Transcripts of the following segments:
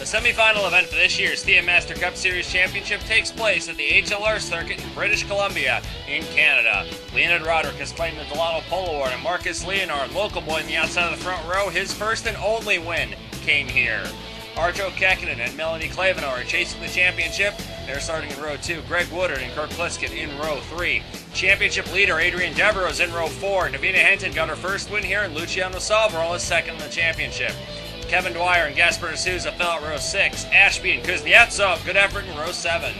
The semifinal event for this year's Thea Master Cup Series Championship takes place at the HLR circuit in British Columbia in Canada. Leonard Roderick has claimed the Delano Pole Award, and Marcus Leonard, local boy in the outside of the front row, his first and only win came here. Arto Kekkonen and Melanie Clavino are chasing the championship. They're starting in row 2. Greg Woodard and Kirk Pliskett in row 3. Championship leader Adrian Devereaux is in row 4. Davina Henton got her first win here, and Luciano Salvarol is second in the championship. Kevin Dwyer and Gaspar D'Souza fill out row 6. Ashby and Kuznetsov, good effort in row 7.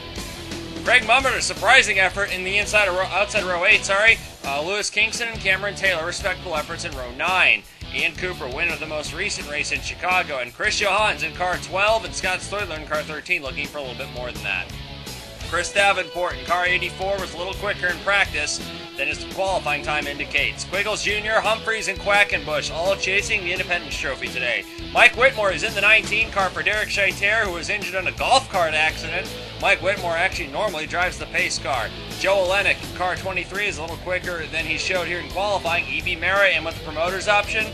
Craig Mummert, a surprising effort in the outside row 8, Lewis Kingston and Cameron Taylor, respectable efforts in row 9. Ian Cooper, winner of the most recent race in Chicago, and Chris Johans in car 12, and Scott Stoidler in car 13, looking for a little bit more than that. Chris Davenport in car 84 was a little quicker in practice than his qualifying time indicates. Quiggles Jr., Humphreys, and Quackenbush all chasing the Independence Trophy today. Mike Whitmore is in the 19 car for Derek Scheiter, who was injured in a golf cart accident. Mike Whitmore actually normally drives the pace car. Joe Olenek in car 23 is a little quicker than he showed here in qualifying. E.B. Mara in with the promoter's option.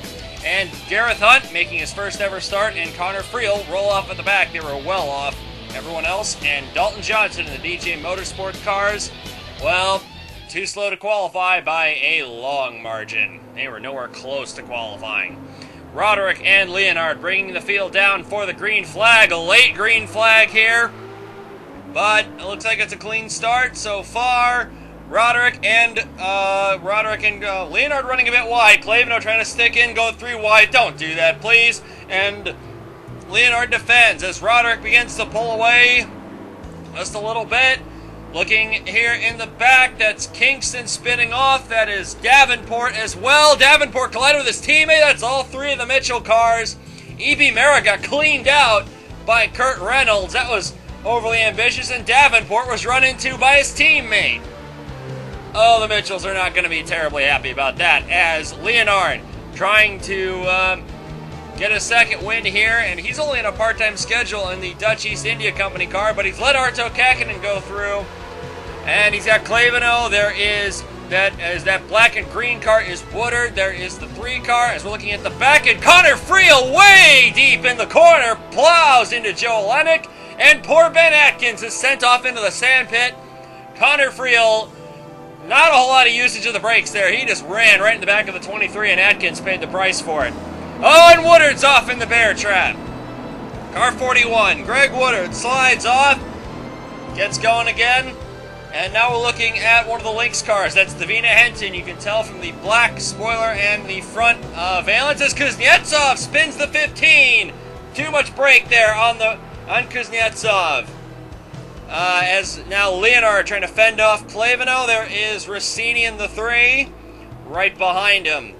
And Gareth Hunt making his first ever start, and Connor Friel roll off at the back. They were well off everyone else. And Dalton Johnson in the DJ Motorsport cars, well, too slow to qualify by a long margin. They were nowhere close to qualifying. Roderick and Leonard bringing the field down for the green flag. A late green flag here, but it looks like it's a clean start so far. Roderick and Leonard running a bit wide. Clavino trying to stick in, going 3 wide. Don't do that, please. And Leonard defends as Roderick begins to pull away just a little bit. Looking here in the back, that's Kingston spinning off. That is Davenport as well. Davenport collided with his teammate. That's all 3 of the Mitchell cars. E.B. Mara got cleaned out by Kurt Reynolds. That was overly ambitious, and Davenport was run into by his teammate. Oh, the Mitchells are not going to be terribly happy about that, as Leonard trying to get a second win here, and he's only in a part-time schedule in the Dutch East India Company car, but he's let Arto Kekkonen go through, and he's got Clavino. There is that black and green car is Woodard. There is the 3 car, as we're looking at the back, and Connor Friel way deep in the corner plows into Joe Olenek, and poor Ben Atkins is sent off into the sandpit. Connor Friel, not a whole lot of usage of the brakes there. He just ran right in the back of the 23, and Atkins paid the price for it. Oh, and Woodard's off in the bear trap. Car 41, Greg Woodard slides off, gets going again, and now we're looking at one of the Lynx cars. That's Davina Henton. You can tell from the black spoiler and the front valence as Kuznetsov spins the 15. Too much brake there on Kuznetsov. As now Leonard trying to fend off Clavino. There is Rossini in the 3, right behind him.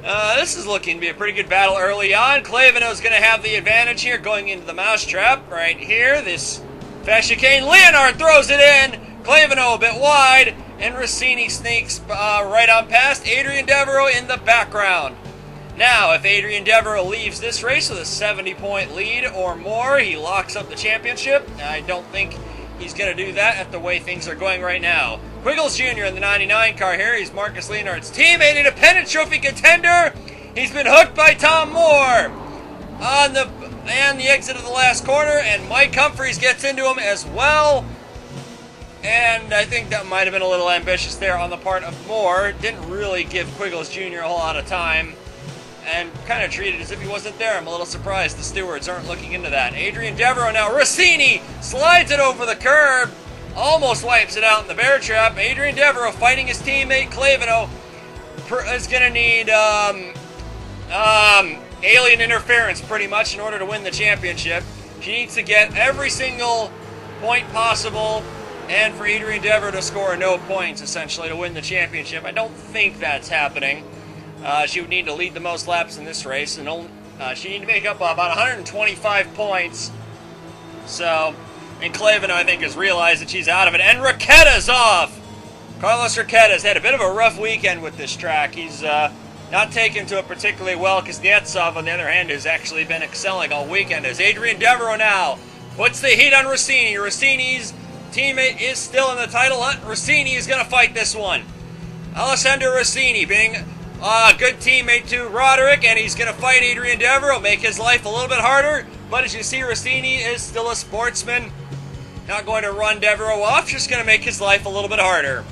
This is looking to be a pretty good battle early on. Clavino's going to have the advantage here going into the mousetrap right here. This fast chicane. Leonard throws it in. Clavino a bit wide, and Rossini sneaks right on past. Adrian Devereaux in the background. Now, if Adrian Devereaux leaves this race with a 70-point lead or more, he locks up the championship. I don't think he's going to do that at the way things are going right now. Quiggles Jr. in the 99 car here. He's Marcus Leonard's teammate, Independence Trophy contender. He's been hooked by Tom Moore on the exit of the last corner, and Mike Humphreys gets into him as well. And I think that might have been a little ambitious there on the part of Moore. Didn't really give Quiggles Jr. a whole lot of time, and kind of treated as if he wasn't there. I'm a little surprised the stewards aren't looking into that. Adrian Devereaux now. Rossini slides it over the curb. Almost wipes it out in the bear trap. Adrian Devereaux fighting his teammate Clavino is going to need alien interference pretty much in order to win the championship. She needs to get every single point possible, and for Adrian Devereaux to score no points essentially to win the championship. I don't think that's happening. She would need to lead the most laps in this race, and she need to make up about 125 points. So, and Clavino, I think, has realized that she's out of it. And Raquetta's off! Carlos Raquetta's had a bit of a rough weekend with this track. He's not taken to it particularly well, because Kuznetsov, on the other hand, has actually been excelling all weekend. As Adrian Devereaux now puts the heat on Rossini. Rossini's teammate is still in the title hunt. Rossini is going to fight this one. Alessandro Rossini being Good teammate to Roderick, and he's going to fight Adrian Devereaux, make his life a little bit harder. But as you see, Rossini is still a sportsman. Not going to run Devereaux off, just going to make his life a little bit harder.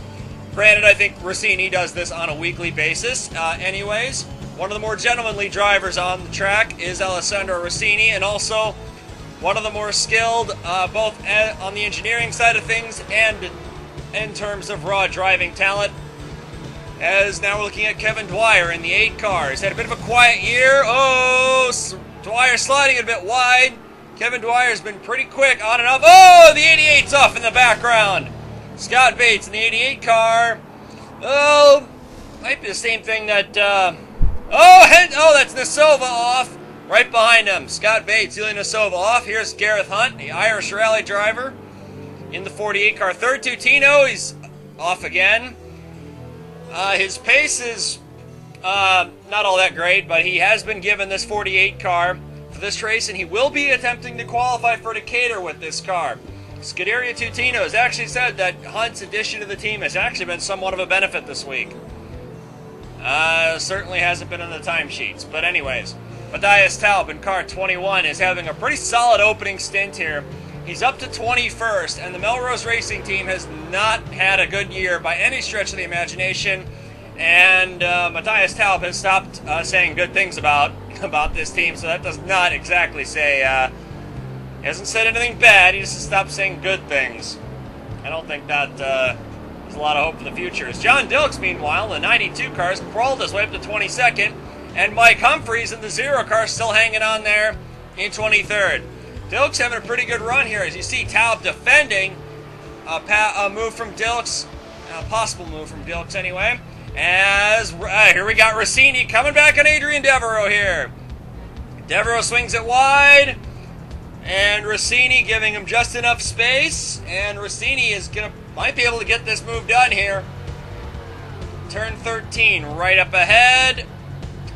Granted, I think Rossini does this on a weekly basis. Anyways, one of the more gentlemanly drivers on the track is Alessandro Rossini, and also one of the more skilled, both on the engineering side of things and in terms of raw driving talent. As now we're looking at Kevin Dwyer in the 8 car. He's had a bit of a quiet year. Oh, Dwyer sliding it a bit wide. Kevin Dwyer's been pretty quick on and off. Oh, the 88's off in the background. Scott Bates in the 88 car. Oh, might be the same thing that... that's Nasova off. Right behind him. Scott Bates, Ilya Nasova off. Here's Gareth Hunt, the Irish rally driver, in the 48 car. Third to Tino. He's off again. His pace is not all that great, but he has been given this 48 car for this race, and he will be attempting to qualify for Decatur with this car. Scuderia Tutino has actually said that Hunt's addition to the team has actually been somewhat of a benefit this week. Certainly hasn't been in the timesheets. But anyways, Matthias Taub in car 21 is having a pretty solid opening stint here. He's up to 21st, and the Melrose Racing team has not had a good year by any stretch of the imagination. And Matthias Taub has stopped saying good things about this team, so that does not exactly say... he hasn't said anything bad, he just stopped saying good things. I don't think that there's a lot of hope for the future. As John Dilks, meanwhile, in the 92 cars, crawled his way up to 22nd, and Mike Humphreys in the 0 car still hanging on there in 23rd. Dilks having a pretty good run here, as you see Taub defending a move from Dilks, a possible move from Dilks anyway. As here we got Rossini coming back on Adrian Devereaux here. Devereaux swings it wide, and Rossini giving him just enough space, and Rossini might be able to get this move done here. Turn 13 right up ahead,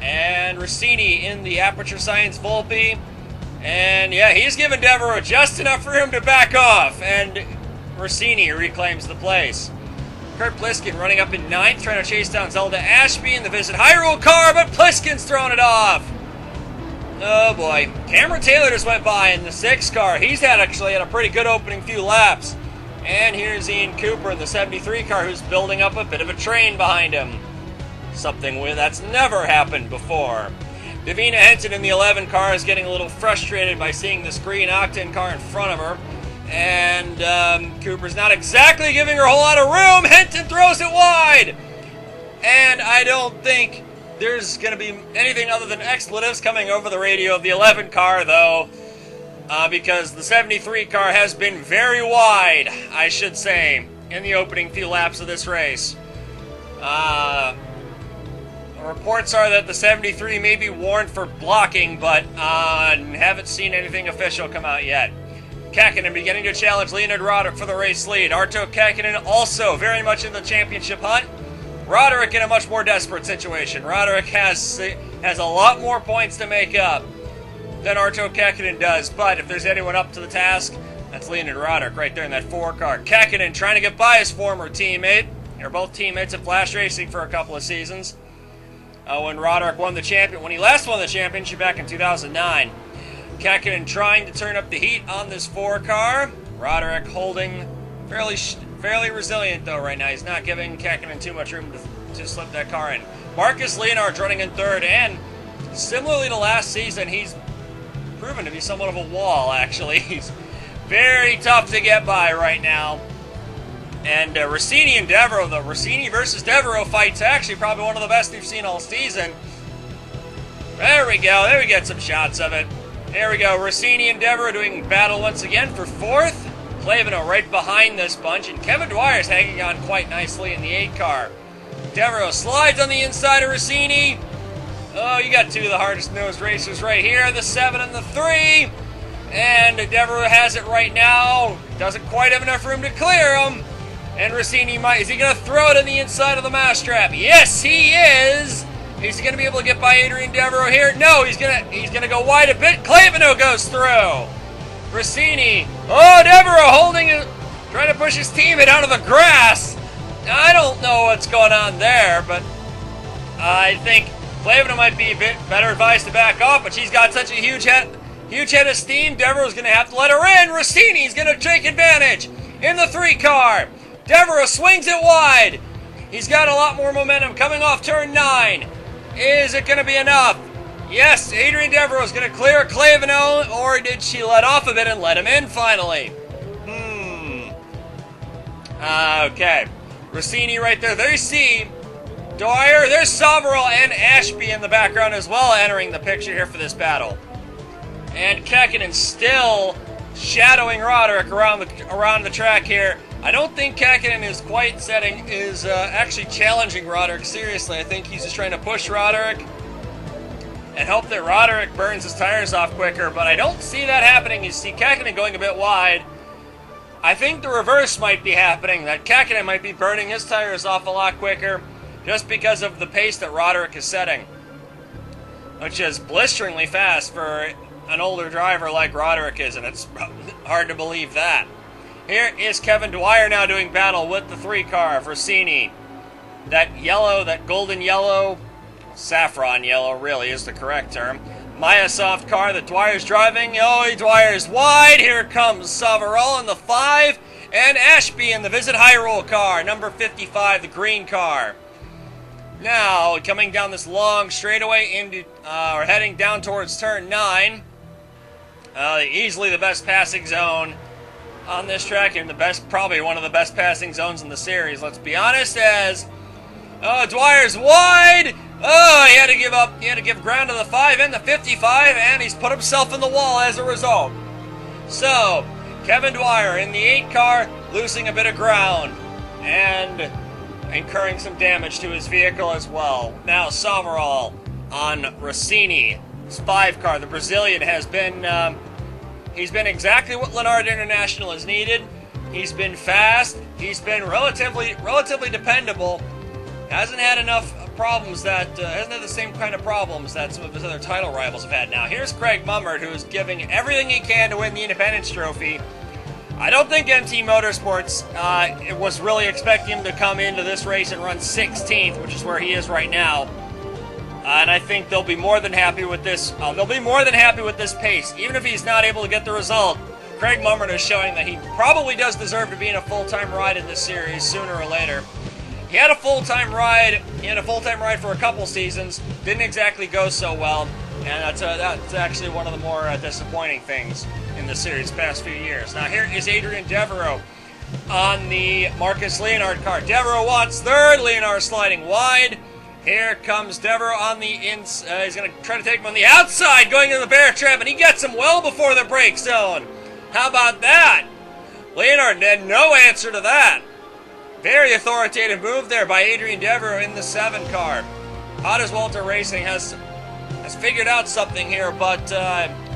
and Rossini in the Aperture Science Volpe. And yeah, he's given Devereaux just enough for him to back off, and Rossini reclaims the place. Kurt Pliskin running up in 9th, trying to chase down Zelda Ashby in the Visit Hyrule car, but Pliskin's throwing it off. Oh boy. Cameron Taylor just went by in the 6 car. He's actually had a pretty good opening few laps. And here's Ian Cooper in the 73 car, who's building up a bit of a train behind him. Something that's never happened before. Davina Henson in the 11 car is getting a little frustrated by seeing this green Octane car in front of her. And Cooper's not exactly giving her a whole lot of room. Henson throws it wide. And I don't think there's going to be anything other than expletives coming over the radio of the 11 car, though. Because the 73 car has been very wide, I should say, in the opening few laps of this race. Reports are that the 73 may be warned for blocking, but haven't seen anything official come out yet. Kakinen beginning to challenge Leonard Roderick for the race lead. Arto Kakinen also very much in the championship hunt. Roderick in a much more desperate situation. Roderick has a lot more points to make up than Arto Kakinen does, but if there's anyone up to the task, that's Leonard Roderick right there in that 4 car. Kakinen trying to get by his former teammate. They're both teammates at Flash Racing for a couple of seasons. When Roderick when he last won the championship back in 2009. Kakinen trying to turn up the heat on this 4 car. Roderick holding fairly resilient though right now. He's not giving Kakinen too much room to slip that car in. Marcus Leonard's running in 3rd, and similarly to last season, he's proven to be somewhat of a wall, actually. He's very tough to get by right now. And Rossini and Devereaux, the Rossini versus Devereaux fight's actually probably one of the best we've seen all season. There we go. There we get some shots of it. There we go. Rossini and Devereaux doing battle once again for 4th. Clavino right behind this bunch, and Kevin Dwyer's hanging on quite nicely in the 8 car. Devereaux slides on the inside of Rossini. Oh, you got 2 of the hardest-nosed racers right here, the 7 and the 3. And Devereaux has it right now. Doesn't quite have enough room to clear him. And Rossini is he going to throw it in the inside of the mousetrap? Yes, he is. Is he going to be able to get by Adrian Devereaux here? No, he's gonna go wide a bit. Clavino goes through. Rossini. Oh, Devereaux trying to push his teammate out of the grass. I don't know what's going on there, but I think Flavina might be a bit better advised to back off, but she's got such a huge head of steam. Devereaux's going to have to let her in. Rossini's going to take advantage in the 3 car. Devereaux swings it wide. He's got a lot more momentum coming off turn 9. Is it going to be enough? Yes, Adrian Devereaux is going to clear Clavino, or did she let off a bit and let him in finally? Okay. Rossini right there. There you see Dwyer. There's Somerall and Ashby in the background as well, entering the picture here for this battle. And Kekkonen still shadowing Roderick around the track here. I don't think Kekkonen is quite actually challenging Roderick seriously. I think he's just trying to push Roderick and hope that Roderick burns his tires off quicker, but I don't see that happening. You see Kekkonen going a bit wide. I think the reverse might be happening, that Kekkonen might be burning his tires off a lot quicker just because of the pace that Roderick is setting, which is blisteringly fast for an older driver like Roderick is, and it's hard to believe that. Here is Kevin Dwyer now doing battle with the 3 car of Rossini. That yellow, that golden yellow, saffron yellow really is the correct term, Maya Soft car that Dwyer's driving. Oh, Dwyer's wide. Here comes Somerall in the 5, and Ashby in the Visit Hyrule car, number 55, the green car. Now, coming down this long straightaway into, or heading down towards turn 9. Easily the best passing zone on this track, and probably one of the best passing zones in the series, let's be honest, as Dwyer's wide. Oh, he had to give up. He had to give ground to the 5 and the 55, and he's put himself in the wall as a result. So, Kevin Dwyer in the 8 car, losing a bit of ground and incurring some damage to his vehicle as well. Now, Somerall on Rossini's 5 car. The Brazilian has been, he's been exactly what Lennard International has needed. He's been fast. He's been relatively dependable. Hasn't had enough problems hasn't had the same kind of problems that some of his other title rivals have had. Now, here's Craig Mummert, who's giving everything he can to win the Independence Trophy. I don't think MT Motorsports was really expecting him to come into this race and run 16th, which is where he is right now. And I think they'll be more than happy with this. They'll be more than happy with this pace, even if he's not able to get the result. Craig Mummert is showing that he probably does deserve to be in a full-time ride in this series sooner or later. He had a full-time ride. He had a full-time ride for a couple seasons. Didn't exactly go so well, and that's actually one of the more disappointing things in the series past few years. Now here is Adrian Devereaux on the Marcus Leonard car. Devereaux wants 3rd. Leonard sliding wide. Here comes Devereaux on the inside. He's going to try to take him on the outside, going into the bear trap, and he gets him well before the brake zone. How about that? Leonard had no answer to that. Very authoritative move there by Adrian Devereaux in the 7 car. Otis Walter Racing has figured out something here, but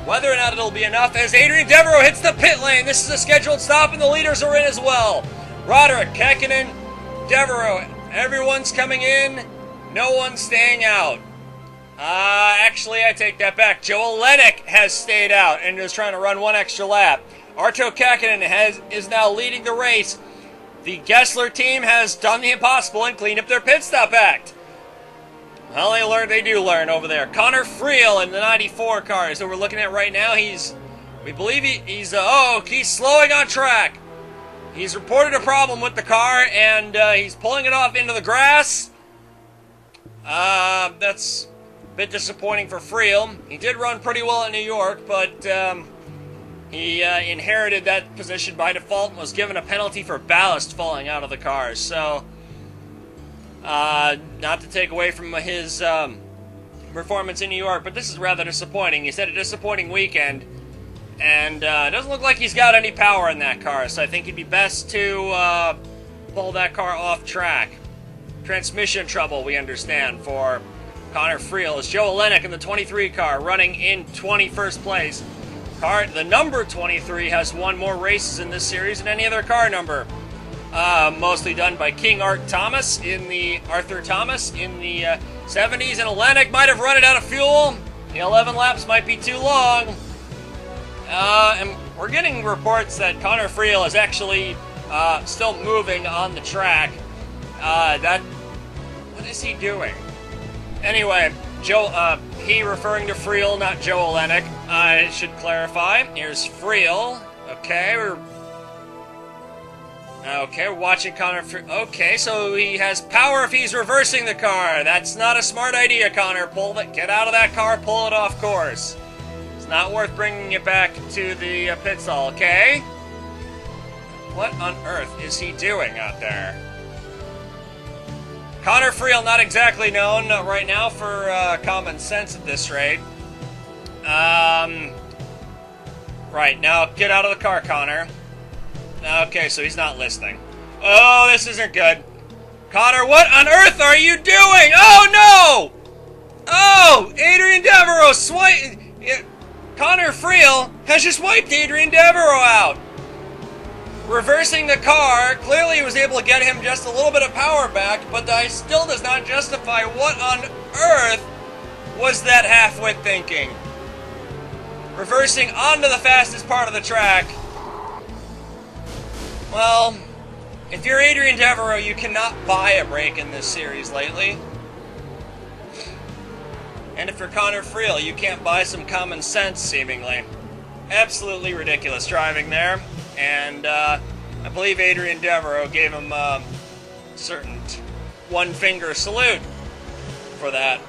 whether or not it'll be enough as Adrian Devereaux hits the pit lane. This is a scheduled stop, and the leaders are in as well. Roderick, Kekkonen, Devereaux. Everyone's coming in. No one's staying out. Actually, I take that back. Joe Olenek has stayed out and is trying to run 1 extra lap. Arto Kekkonen is now leading the race. The Gessler team has done the impossible and cleaned up their pit stop act. Well, they do learn over there. Connor Friel in the 94 car is who we're looking at right now. We believe he's slowing on track. He's reported a problem with the car, and he's pulling it off into the grass. That's a bit disappointing for Friel. He did run pretty well in New York, but he inherited that position by default and was given a penalty for ballast falling out of the car. So, not to take away from his performance in New York, but this is rather disappointing. He's had a disappointing weekend, and it doesn't look like he's got any power in that car, so I think it'd be best to pull that car off track. Transmission trouble, we understand, for Connor Friel. Is Joe Olenek in the 23 car running in 21st place. The number 23 has won more races in this series than any other car number. Mostly done by King Arthur Thomas in the 70s, and Olenek might have run it out of fuel. The 11 laps might be too long. And we're getting reports that Connor Friel is actually still moving on the track. What is he doing? Anyway, he referring to Friel, not Joe Olenek. I should clarify. Here's Friel. Okay, we're watching Connor. Okay, so he has power if he's reversing the car. That's not a smart idea, Connor. Get out of that car, pull it off course. It's not worth bringing it back to the pit stall, okay? What on earth is he doing out there? Connor Friel, not exactly known right now for common sense at this rate. Right, now get out of the car, Connor. Okay, so he's not listening. Oh, this isn't good. Connor, what on earth are you doing? Oh, no! Oh, Adrian Devereaux Connor Friel has just wiped Adrian Devereaux out. Reversing the car, clearly was able to get him just a little bit of power back, but that still does not justify what on earth was that half-wit thinking. Reversing onto the fastest part of the track. Well, if you're Adrian Devereaux, you cannot buy a break in this series lately. And if you're Connor Friel, you can't buy some common sense, seemingly. Absolutely ridiculous driving there. And I believe Adrian Devereaux gave him a certain one-finger salute for that.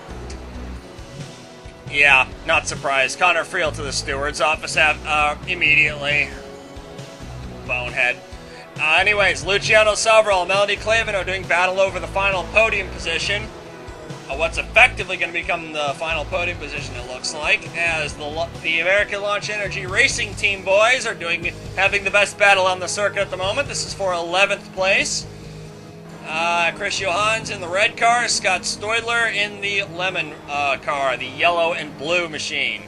Yeah, not surprised. Connor Friel to the steward's office immediately. Bonehead. Anyways, Luciano Savarol and Melody Clavino doing battle over the final podium position. What's effectively going to become the final podium position, it looks like, as the American Launch Energy Racing Team boys are having the best battle on the circuit at the moment. This is for 11th place. Chris Johans in the red car, Scott Stoidler in the lemon car, the yellow and blue machine.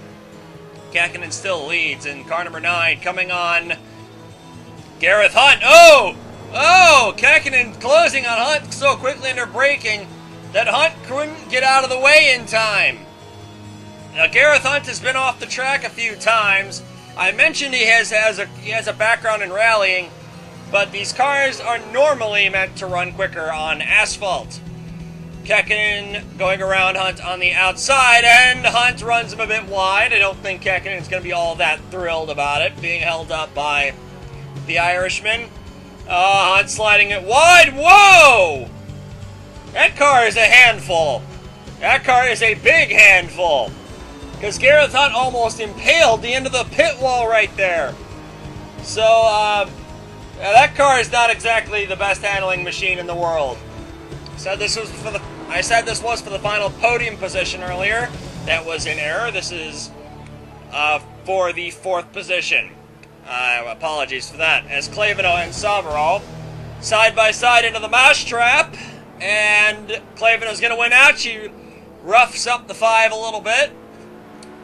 Kakkonen still leads in car number 9, coming on Gareth Hunt. Oh, Kakkonen closing on Hunt so quickly under braking that Hunt couldn't get out of the way in time. Now, Gareth Hunt has been off the track a few times. I mentioned he has a background in rallying, but these cars are normally meant to run quicker on asphalt. Kakkonen going around Hunt on the outside, and Hunt runs him a bit wide. I don't think Kakkonen's going to be all that thrilled about it, being held up by the Irishman. Hunt sliding it wide. Whoa! That car is a handful. That car is a big handful. Because Gareth Hunt almost impaled the end of the pit wall right there. So, that car is not exactly the best handling machine in the world. I said this was for the final podium position earlier. That was in error. This is for the 4th position. Apologies for that. As Clavino and Savarol side by side into the mash trap. And Clavino's going to win out. She roughs up the 5 a little bit.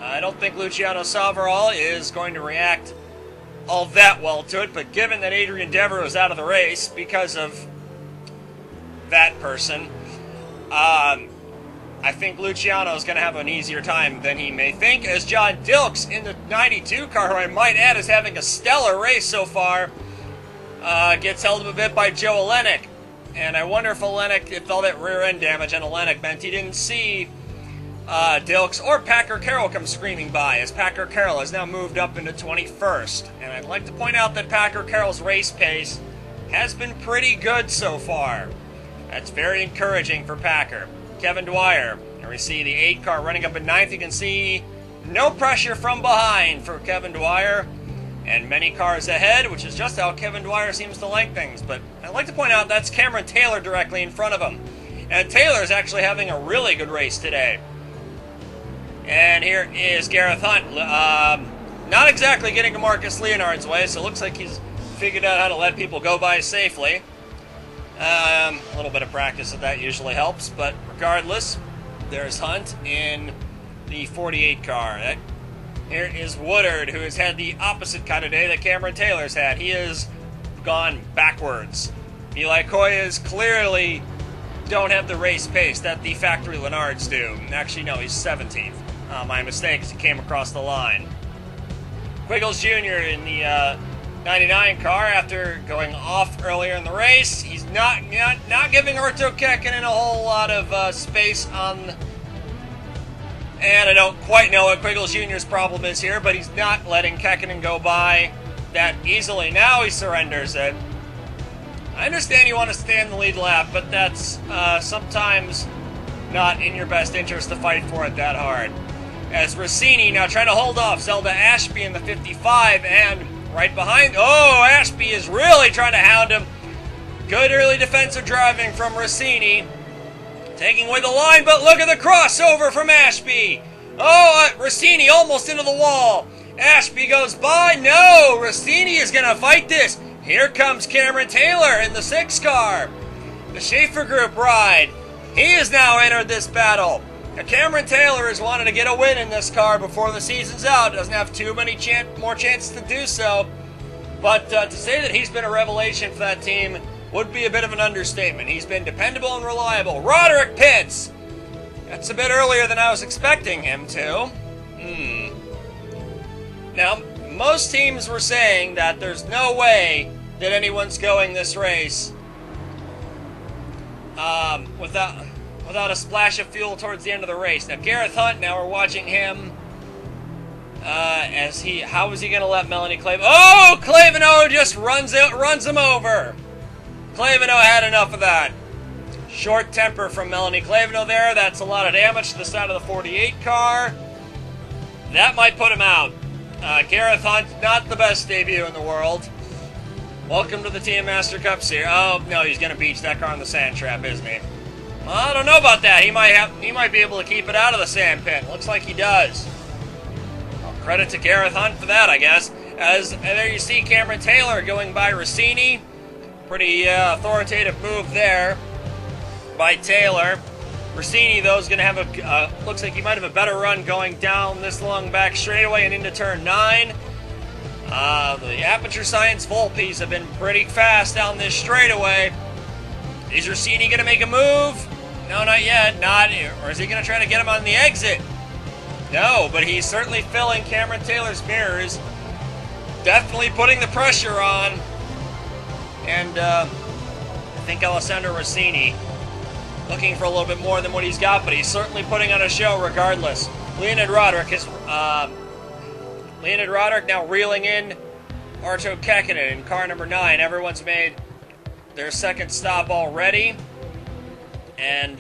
I don't think Luciano Savarol is going to react all that well to it, but given that Adrian Devereaux is out of the race because of that person, I think Luciano is going to have an easier time than he may think, as John Dilks in the 92 car, who I might add is having a stellar race so far, gets held up a bit by Joe Olenek. And I wonder if all that rear end damage on Olenek meant he didn't see Dilks or Packer Carroll come screaming by, as Packer Carroll has now moved up into 21st. And I'd like to point out that Packer Carroll's race pace has been pretty good so far. That's very encouraging for Packer. Kevin Dwyer, and we see the 8 car running up in 9th. You can see no pressure from behind for Kevin Dwyer. And many cars ahead, which is just how Kevin Dwyer seems to like things. But I'd like to point out that's Cameron Taylor directly in front of him. And Taylor's actually having a really good race today. And here is Gareth Hunt. Not exactly getting to Marcus Leonard's way, so it looks like he's figured out how to let people go by safely. A little bit of practice of that usually helps, but regardless, there's Hunt in the 48 car. Here is Woodard, who has had the opposite kind of day that Cameron Taylor's had. He has gone backwards. Eli Koyas clearly don't have the race pace that the factory Lenards do. Actually, no, he's 17th. My mistake is he came across the line. Quiggles Jr. in the 99 car after going off earlier in the race. He's not giving Urto Kakkonen a whole lot of space on And I don't quite know what Quiggles Jr.'s problem is here, but he's not letting Kekkonen go by that easily. Now he surrenders it. I understand you want to stay in the lead lap, but that's sometimes not in your best interest to fight for it that hard. As Rossini now trying to hold off Zelda Ashby in the 55, and right behind, oh, Ashby is really trying to hound him. Good early defensive driving from Rossini. Taking away the line, but look at the crossover from Ashby. Oh, Rossini almost into the wall. Ashby goes by. No, Rossini is going to fight this. Here comes Cameron Taylor in the 6 car. The Schaefer Group ride. He has now entered this battle. Now, Cameron Taylor has wanted to get a win in this car before the season's out. Doesn't have too many more chances to do so. But to say that he's been a revelation for that team would be a bit of an understatement. He's been dependable and reliable. Roderick pits. That's a bit earlier than I was expecting him to. Now, most teams were saying that there's no way that anyone's going this race without a splash of fuel towards the end of the race. Now, Gareth Hunt, now we're watching him how is he going to let Melanie Clavino? Oh, Clavino just runs him over. Clavino had enough of that. Short temper from Melanie Clavino there. That's a lot of damage to the side of the 48 car. That might put him out. Gareth Hunt, not the best debut in the world. Welcome to the TM Master Cup Series. Oh, no, he's going to beach that car on the sand trap, isn't he? Well, I don't know about that. He might be able to keep it out of the sand pit. Looks like he does. Well, credit to Gareth Hunt for that, I guess. As there you see Cameron Taylor going by Rossini. Pretty authoritative move there by Taylor. Rossini, though, is going to have looks like he might have a better run going down this long back straightaway and into turn 9. The Aperture Science Volpes have been pretty fast down this straightaway. Is Rossini going to make a move? No, not yet. Not. Or is he going to try to get him on the exit? No, but he's certainly filling Cameron Taylor's mirrors. Definitely putting the pressure on. And I think Alessandro Rossini looking for a little bit more than what he's got, but he's certainly putting on a show regardless. Leonid Roderick now reeling in Arto Kekkonen in car number 9. Everyone's made their second stop already. And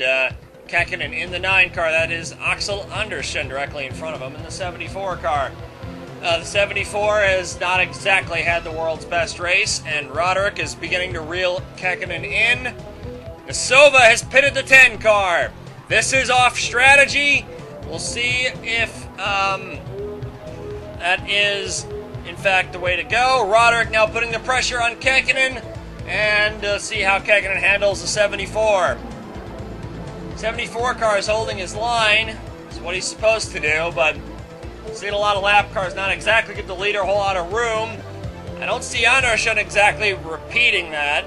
Kekkonen in the 9 car. That is Axel Andersen directly in front of him in the 74 car. The 74 has not exactly had the world's best race, and Roderick is beginning to reel Kekkonen in. Nasova has pitted the 10 car. This is off strategy. We'll see if that is, in fact, the way to go. Roderick now putting the pressure on Kekkonen, and see how Kekkonen handles the 74. 74 car is holding his line. It's what he's supposed to do, but seen a lot of lap cars not exactly give the leader a whole lot of room. I don't see Andersen exactly repeating that.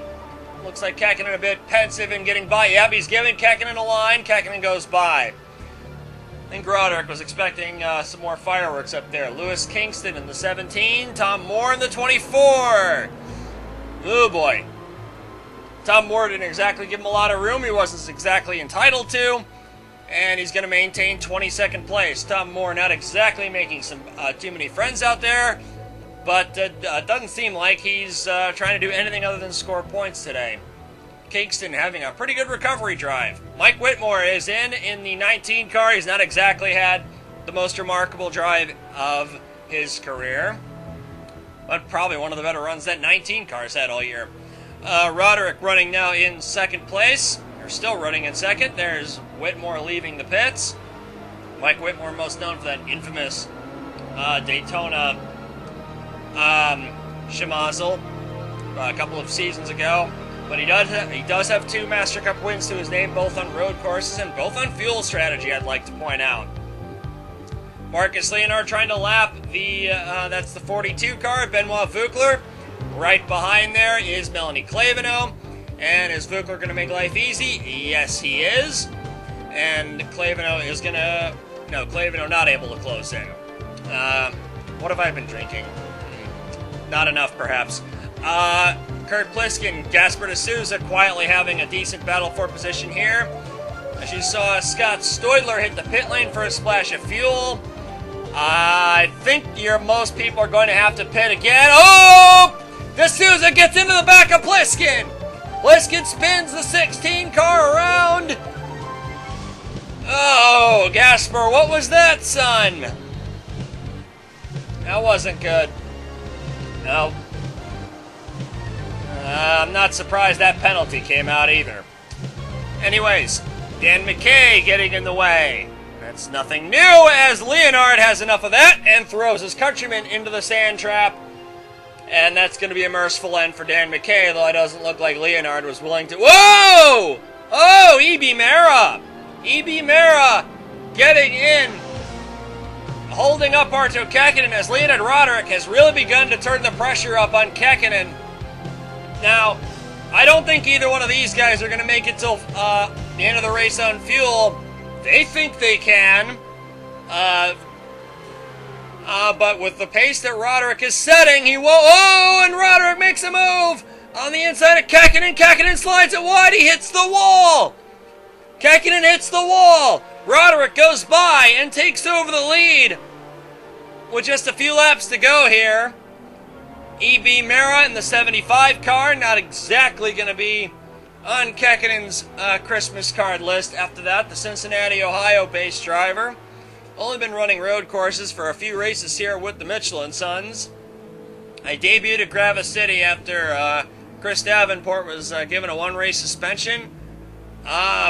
Looks like Kekkonen a bit pensive and getting by. Yep, he's giving Kekkonen a line. Kekkonen goes by. I think Roderick was expecting some more fireworks up there. Lewis Kingston in the 17. Tom Moore in the 24. Oh boy. Tom Moore didn't exactly give him a lot of room. He wasn't exactly entitled to. And he's going to maintain 22nd place. Tom Moore not exactly making some too many friends out there, but doesn't seem like he's trying to do anything other than score points today. Kingston having a pretty good recovery drive. Mike Whitmore is in the 19 car. He's not exactly had the most remarkable drive of his career, but probably one of the better runs that 19 car's had all year. Roderick running now in second place. They're still running in second. There's Whitmore leaving the pits. Mike Whitmore, most known for that infamous Daytona Schmazel a couple of seasons ago. But he does have 2 Master Cup wins to his name, both on road courses and both on fuel strategy, I'd like to point out. Marcus Leonard trying to lap that's the 42 car, Benoit Vukler. Right behind there is Melanie Clavino. And is Vukler going to make life easy? Yes, he is. And Clavino is going to... No, Clavino not able to close in. What have I been drinking? Not enough, perhaps. Kurt Pliskin, Gasper de Souza quietly having a decent battle for position here. As you saw Scott Stoidler hit the pit lane for a splash of fuel. I think most people are going to have to pit again. Oh! D'Souza gets into the back of Pliskin. Pliskin spins the 16 car around. Oh, Gasper, what was that, son? That wasn't good. No. I'm not surprised that penalty came out either. Anyways, Dan McKay getting in the way. That's nothing new, as Leonard has enough of that and throws his countryman into the sand trap. And that's going to be a merciful end for Dan McKay, though it doesn't look like Leonard was willing to... Whoa! Oh, E.B. Mera! E.B. Mera getting in, holding up Arto Käkkinen, as Leonid Roderick has really begun to turn the pressure up on Käkkinen. Now, I don't think either one of these guys are going to make it till the end of the race on fuel. They think they can. But with the pace that Roderick is setting, he won't. Oh, and Roderick makes a move on the inside of Käkkinen. Käkkinen slides it wide. He hits the wall. Käkkinen hits the wall. Roderick goes by and takes over the lead with just a few laps to go here. E.B. Mera in the 75 car, not exactly going to be on Käkkinen's Christmas card list. After that, the Cincinnati, Ohio-based driver. Only been running road courses for a few races here with the Michelin Sons. I debuted at Gravis City after Chris Davenport was given a one-race suspension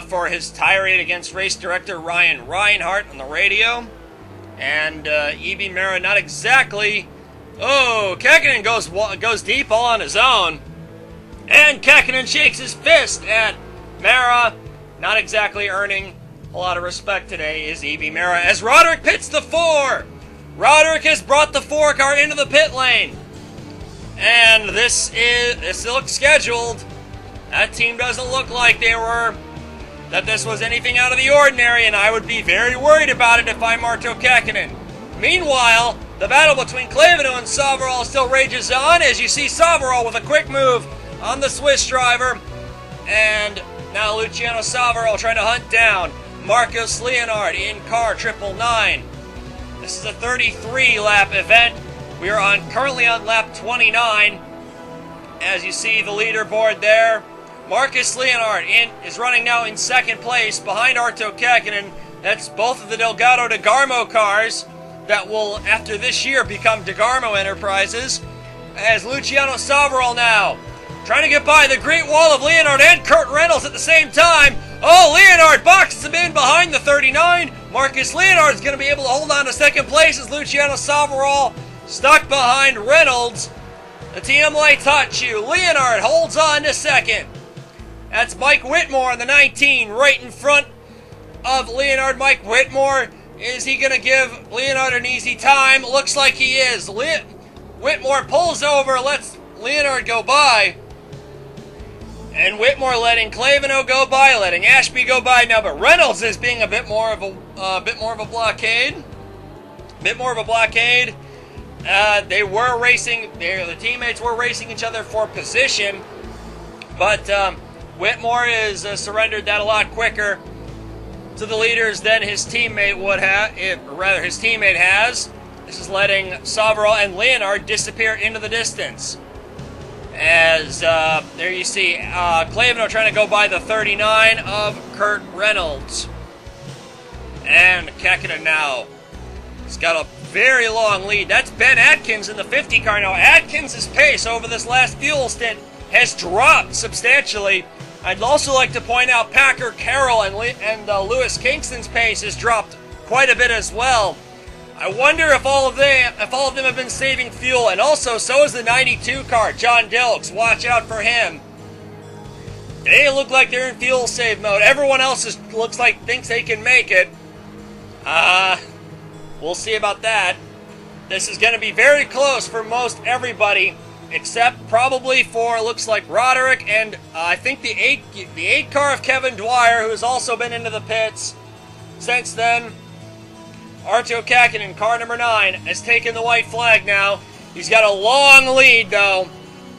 for his tirade against race director Ryan Reinhardt on the radio. And E.B. Mera not exactly... Oh, Käkkinen goes deep all on his own. And Käkkinen shakes his fist at Mera. Not exactly earning a lot of respect today is E.B. Mera, as Roderick pits the 4. Roderick has brought the 4 car into the pit lane. And this looks scheduled. That team doesn't look like that this was anything out of the ordinary, and I would be very worried about it if I'm Arto Käkkinen. Meanwhile, the battle between Cleveneau and Savarol still rages on, as you see Savarol with a quick move on the Swiss driver. And now Luciano Savarol trying to hunt down Marcus Leonard in car 999. This is a 33-lap event. We are currently on lap 29. As you see the leaderboard there, Marcus Leonard is running now in second place behind Arto Käkkinen. That's both of the Delgado DeGarmo cars that will, after this year, become DeGarmo Enterprises. As Luciano Savarol now trying to get by the Great Wall of Leonard and Kurt Reynolds at the same time. Oh, Leonard boxes him in behind the 39. Marcus Leonard is going to be able to hold on to second place as Luciano Savarol stuck behind Reynolds. The TM lights touch you. Leonard holds on to second. That's Mike Whitmore on the 19, right in front of Leonard. Mike Whitmore, is he going to give Leonard an easy time? Looks like he is. Whitmore pulls over, lets Leonard go by. And Whitmore letting Cleveneau go by, letting Ashby go by now, but Reynolds is being a bit more of a blockade. They were racing. The teammates were racing each other for position, but Whitmore is surrendered that a lot quicker to the leaders than his teammate would have. His teammate has. This is letting Savarol and Leonard disappear into the distance. As there you see Cleveneau trying to go by the 39 of Kurt Reynolds. And Käkkinen now has got a very long lead. That's Ben Atkins in the 50 car now. Atkins' pace over this last fuel stint has dropped substantially. I'd also like to point out Packer Carroll and Lewis Kingston's pace has dropped quite a bit as well. I wonder if all of them have been saving fuel, and also so is the 92 car, John Dilks. Watch out for him. They look like they're in fuel save mode. Everyone else thinks they can make it. We'll see about that. This is going to be very close for most everybody, except probably for, looks like Roderick and I think the 8 car of Kevin Dwyer, who has also been into the pits since then. Arto Käkkinen, car number 9, has taken the white flag now. He's got a long lead, though.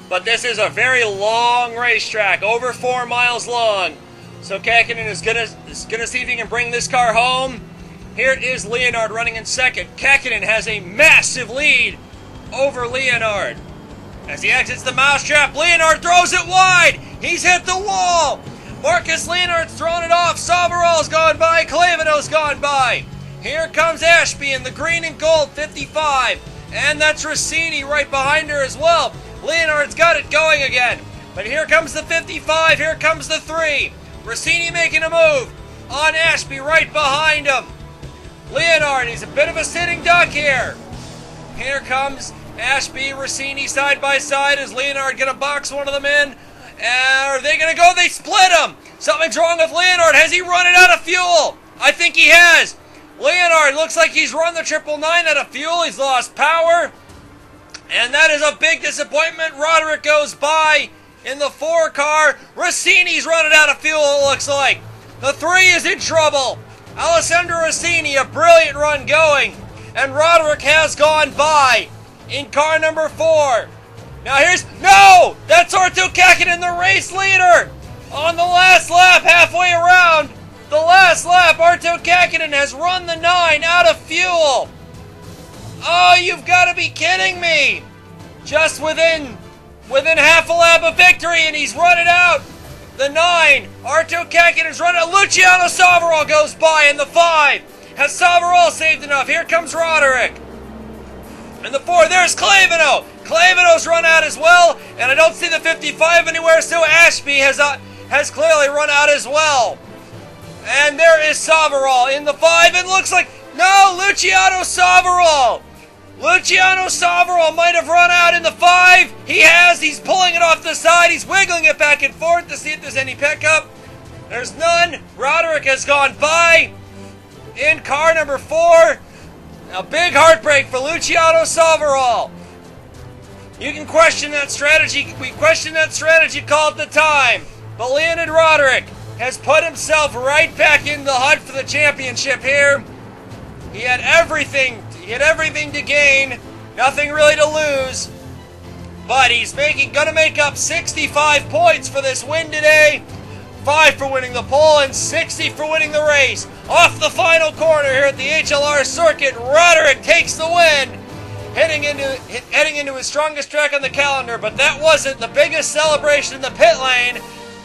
But this is a very long racetrack, over 4 miles long. So Kakinen is gonna see if he can bring this car home. Here is Leonard running in second. Kakinen has a massive lead over Leonard. As he exits the mousetrap, Leonard throws it wide. He's hit the wall. Marcus Leonard's thrown it off. Savaral's gone by. Clavino's gone by. Here comes Ashby in the green and gold 55. And that's Rossini right behind her as well. Leonard's got it going again. But here comes the 55. Here comes the 3. Rossini making a move on Ashby right behind him. Leonard, he's a bit of a sitting duck here. Here comes Ashby, Rossini side by side. Is Leonard going to box one of them in? Are they going to go? They split him. Something's wrong with Leonard. Has he run it out of fuel? I think he has. Leonard looks like he's run the 999 out of fuel. He's lost power. And that is a big disappointment. Roderick goes by in the 4 car. Rossini's running out of fuel, it looks like. The 3 is in trouble. Alessandro Rossini, a brilliant run going. And Roderick has gone by in car number 4. Now no! That's Arto Kakinen, the race leader! On the last lap, halfway around, the last lap, Arto Kakinen has run the 9 out of fuel. Oh, you've got to be kidding me! Just within half a lap of victory, and he's run it out. The 9, Arto Kakinen's run it. Luciano Savaral goes by in the 5. Has Savaral saved enough? Here comes Roderick. In the 4, there's Clavino. Clavino's run out as well, and I don't see the 55 anywhere, so Ashby has clearly run out as well. And there is Savaral in the 5, and looks like, no, Luciano Savaral. Luciano Savaral might have run out in the 5. He has. He's pulling it off the side. He's wiggling it back and forth to see if there's any pickup. There's none. Roderick has gone by in car number 4. A big heartbreak for Luciano Savaral. You can question that strategy. We questioned that strategy call at the time. But Leonid Roderick has put himself right back in the hunt for the championship here. He had everything. He had everything to gain, nothing really to lose. But he's gonna make up 65 points for this win today. 5 for winning the pole and 60 for winning the race. Off the final corner here at the HLR circuit, Roderick takes the win, heading into his strongest track on the calendar. But that wasn't the biggest celebration in the pit lane.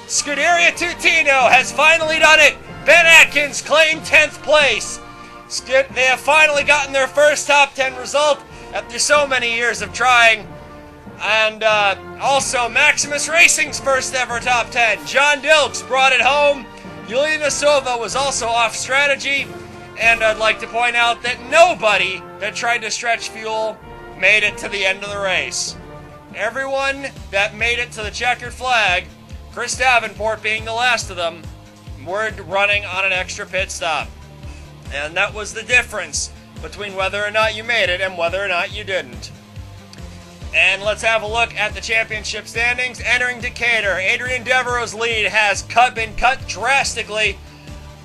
Scuderia Tutino has finally done it. Ben Atkins claimed 10th place. They have finally gotten their first top 10 result after so many years of trying. And also Maximus Racing's first ever top 10. John Dilks brought it home. Yelena Sova was also off strategy. And I'd like to point out that nobody that tried to stretch fuel made it to the end of the race. Everyone that made it to the checkered flag, Chris Davenport being the last of them, were running on an extra pit stop. And that was the difference between whether or not you made it and whether or not you didn't. And let's have a look at the championship standings. Entering Decatur, Adrian Devereaux's lead has been cut drastically.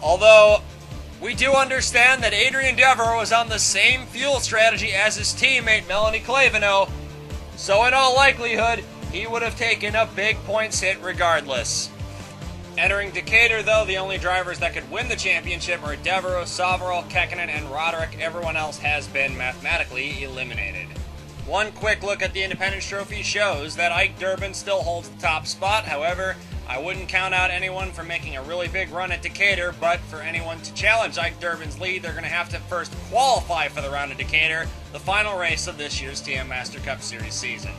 Although we do understand that Adrian Devereaux was on the same fuel strategy as his teammate Melanie Clavino. So in all likelihood, he would have taken a big points hit regardless. Entering Decatur, though, the only drivers that could win the championship are Devereaux, Savaral, Kekkonen, and Roderick. Everyone else has been mathematically eliminated. One quick look at the Independence Trophy shows that Ike Durbin still holds the top spot. However, I wouldn't count out anyone for making a really big run at Decatur, but for anyone to challenge Ike Durbin's lead, they're going to have to first qualify for the round of Decatur, the final race of this year's TM Master Cup Series season.